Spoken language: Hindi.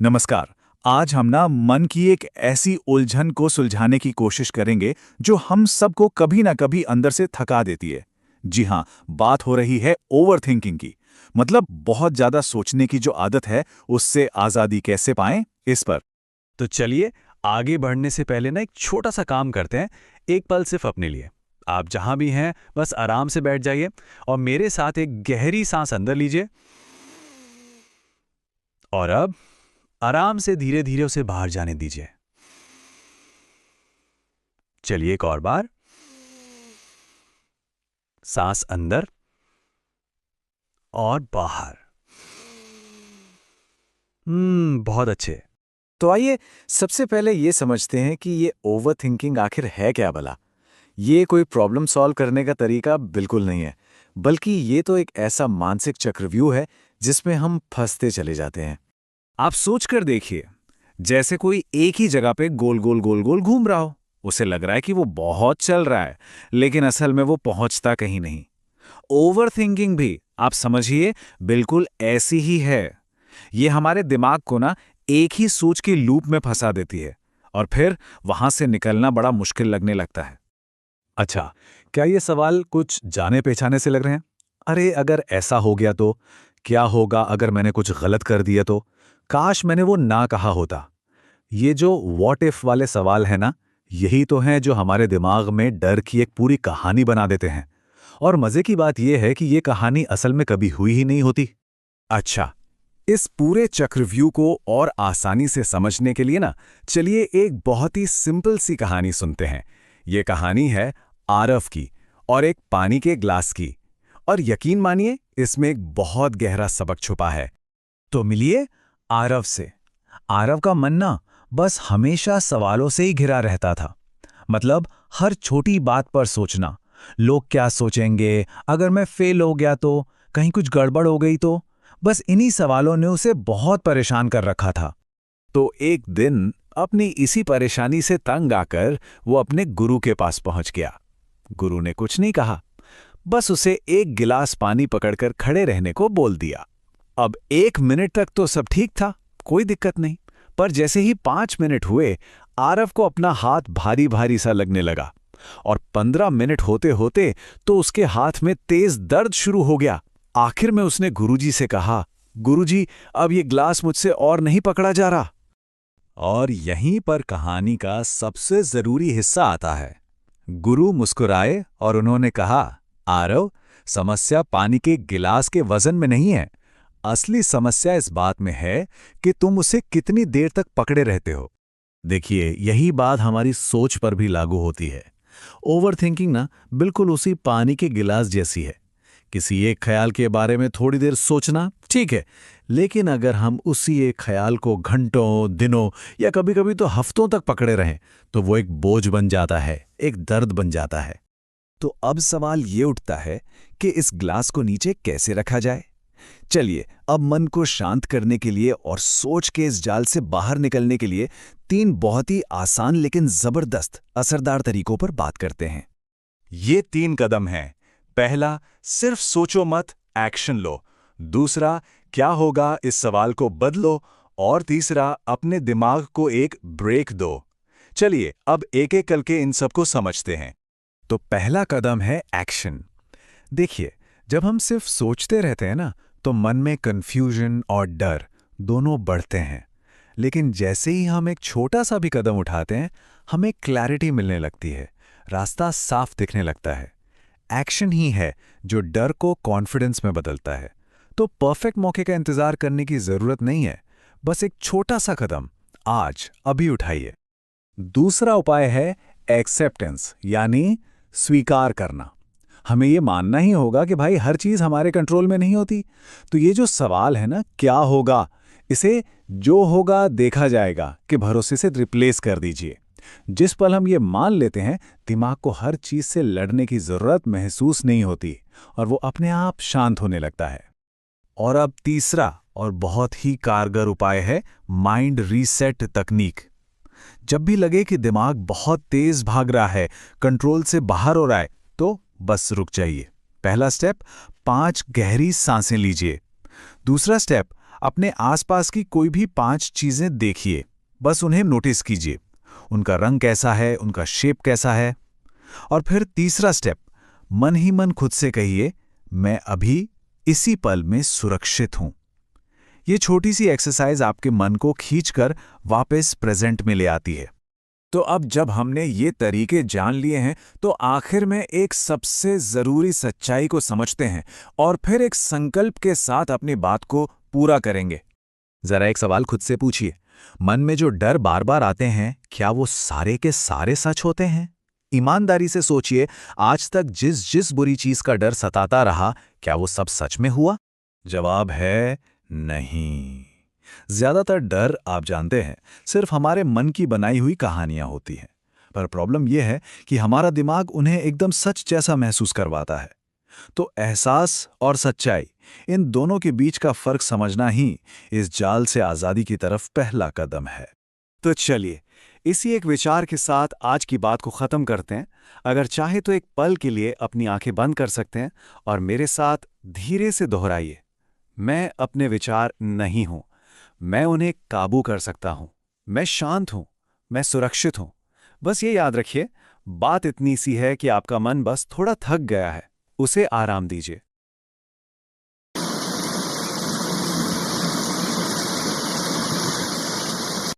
नमस्कार। आज हम मन की एक ऐसी उलझन को सुलझाने की कोशिश करेंगे जो हम सबको कभी ना कभी अंदर से थका देती है। जी हाँ, बात हो रही है ओवरथिंकिंग की। मतलब बहुत ज्यादा सोचने की जो आदत है, उससे आजादी कैसे पाएं, इस पर। तो चलिए, आगे बढ़ने से पहले ना एक छोटा सा काम करते हैं। एक पल सिर्फ अपने लिए। आप जहां भी हैं बस आराम से बैठ जाइए और मेरे साथ एक गहरी सांस अंदर लीजिए और अब आराम से धीरे धीरे उसे बाहर जाने दीजिए। चलिए एक और बार। सांस अंदर और बाहर। बहुत अच्छे। तो आइए सबसे पहले ये समझते हैं कि ये ओवरथिंकिंग आखिर है क्या भला। ये कोई प्रॉब्लम सॉल्व करने का तरीका बिल्कुल नहीं है, बल्कि ये तो एक ऐसा मानसिक चक्रव्यूह है जिसमें हम फंसते चले जाते हैं। आप सोच कर देखिए, जैसे कोई एक ही जगह पे गोल गोल गोल गोल घूम रहा हो। उसे लग रहा है कि वो बहुत चल रहा है, लेकिन असल में वो पहुंचता कहीं नहीं। ओवरथिंकिंग भी, आप समझिए, बिल्कुल ऐसी ही है। ये हमारे दिमाग को एक ही सोच की लूप में फंसा देती है, और फिर वहां से निकलना बड़ा मुश्किल लगने लगता है। अच्छा, क्या ये सवाल कुछ जाने पहचाने से लग रहे हैं? अरे अगर ऐसा हो गया तो? क्या होगा अगर मैंने कुछ गलत कर दिया तो? काश मैंने वो ना कहा होता। ये जो व्हाट इफ वाले सवाल है ना, यही तो हैं जो हमारे दिमाग में डर की एक पूरी कहानी बना देते हैं। और मजे की बात यह है कि ये कहानी असल में कभी हुई ही नहीं होती। अच्छा, इस पूरे चक्रव्यूह को और आसानी से समझने के लिए चलिए एक बहुत ही सिंपल सी कहानी सुनते हैं। ये कहानी है आरव की, और एक पानी के ग्लास की। और यकीन मानिए, इसमें एक बहुत गहरा सबक छुपा है। तो मिलिए आरव से। आरव का मन बस हमेशा सवालों से ही घिरा रहता था। मतलब हर छोटी बात पर सोचना, लोग क्या सोचेंगे, अगर मैं फेल हो गया तो, कहीं कुछ गड़बड़ हो गई तो। बस इन्हीं सवालों ने उसे बहुत परेशान कर रखा था। तो एक दिन अपनी इसी परेशानी से तंग आकर वो अपने गुरु के पास पहुंच गया। गुरु ने कुछ नहीं कहा, बस उसे एक गिलास पानी पकड़कर खड़े रहने को बोल दिया। अब 1 मिनट तक तो सब ठीक था, कोई दिक्कत नहीं। पर जैसे ही 5 मिनट हुए, आरव को अपना हाथ भारी भारी सा लगने लगा। और 15 मिनट होते होते तो उसके हाथ में तेज दर्द शुरू हो गया। आखिर में उसने गुरुजी से कहा, गुरुजी, अब ये ग्लास मुझसे और नहीं पकड़ा जा रहा। और यहीं पर कहानी का सबसे जरूरी हिस्सा आता है। गुरु मुस्कुराए और उन्होंने कहा, आरव, समस्या पानी के गिलास के वजन में नहीं है। असली समस्या इस बात में है कि तुम उसे कितनी देर तक पकड़े रहते हो। देखिए, यही बात हमारी सोच पर भी लागू होती है। ओवरथिंकिंग बिल्कुल उसी पानी के गिलास जैसी है। किसी एक ख्याल के बारे में थोड़ी देर सोचना ठीक है, लेकिन अगर हम उसी एक ख्याल को घंटों, दिनों या कभी-कभी तो हफ्तों तक पकड़े रहें, तो वो एक बोझ बन जाता है, एक दर्द बन जाता है। तो अब सवाल ये उठता है कि इस ग्लास को नीचे कैसे रखा जाए। चलिए अब मन को शांत करने के लिए और सोच के इस जाल से बाहर निकलने के लिए 3 बहुत ही आसान लेकिन जबरदस्त असरदार तरीकों पर बात करते हैं। ये 3 कदम हैं। पहला, सिर्फ सोचो मत, एक्शन लो। दूसरा, क्या होगा इस सवाल को बदलो। और तीसरा, अपने दिमाग को एक ब्रेक दो। चलिए अब एक एक करके इन सबको समझते हैं। तो पहला कदम है एक्शन। देखिए, जब हम सिर्फ सोचते रहते हैं तो मन में कंफ्यूजन और डर दोनों बढ़ते हैं। लेकिन जैसे ही हम एक छोटा सा भी कदम उठाते हैं, हमें क्लैरिटी मिलने लगती है, रास्ता साफ दिखने लगता है। एक्शन ही है जो डर को कॉन्फिडेंस में बदलता है। तो परफेक्ट मौके का इंतजार करने की जरूरत नहीं है, बस एक छोटा सा कदम आज अभी उठाइए। दूसरा उपाय है एक्सेप्टेंस, यानी स्वीकार करना। हमें ये मानना ही होगा कि भाई हर चीज हमारे कंट्रोल में नहीं होती। तो ये जो सवाल है क्या होगा, इसे जो होगा देखा जाएगा कि भरोसे से रिप्लेस कर दीजिए। जिस पल हम ये मान लेते हैं, दिमाग को हर चीज से लड़ने की जरूरत महसूस नहीं होती और वो अपने आप शांत होने लगता है। और अब तीसरा और बहुत ही कारगर उपाय है माइंड रीसेट तकनीक। जब भी लगे कि दिमाग बहुत तेज भाग रहा है, कंट्रोल से बाहर हो रहा है, तो बस रुक जाइए। पहला स्टेप, 5 गहरी सांसें लीजिए। दूसरा स्टेप, अपने आसपास की कोई भी 5 चीजें देखिए, बस उन्हें नोटिस कीजिए। उनका रंग कैसा है, उनका शेप कैसा है। और फिर तीसरा स्टेप, मन ही मन खुद से कहिए, मैं अभी इसी पल में सुरक्षित हूं। ये छोटी सी एक्सरसाइज आपके मन को खींचकर वापस प्रेजेंट में ले आती है। तो अब जब हमने ये तरीके जान लिए हैं तो आखिर में एक सबसे ज़रूरी सच्चाई को समझते हैं और फिर एक संकल्प के साथ अपनी बात को पूरा करेंगे। जरा एक सवाल खुद से पूछिए, मन में जो डर बार बार आते हैं, क्या वो सारे के सारे सच होते हैं? ईमानदारी से सोचिए, आज तक जिस जिस बुरी चीज का डर सताता रहा, क्या वो सब सच में हुआ? जवाब है नहीं। ज्यादातर डर, आप जानते हैं, सिर्फ हमारे मन की बनाई हुई कहानियां होती हैं। पर प्रॉब्लम यह है कि हमारा दिमाग उन्हें एकदम सच जैसा महसूस करवाता है। तो एहसास और सच्चाई, इन दोनों के बीच का फर्क समझना ही इस जाल से आजादी की तरफ पहला कदम है। तो चलिए, इसी एक विचार के साथ आज की बात को ख़त्म करते हैं। अगर चाहे तो एक पल के लिए अपनी आंखें बंद कर सकते हैं और मेरे साथ धीरे से दोहराइए, मैं अपने विचार नहीं हूं, मैं उन्हें काबू कर सकता हूं, मैं शांत हूं, मैं सुरक्षित हूं। बस ये याद रखिए, बात इतनी सी है कि आपका मन बस थोड़ा थक गया है, उसे आराम दीजिए।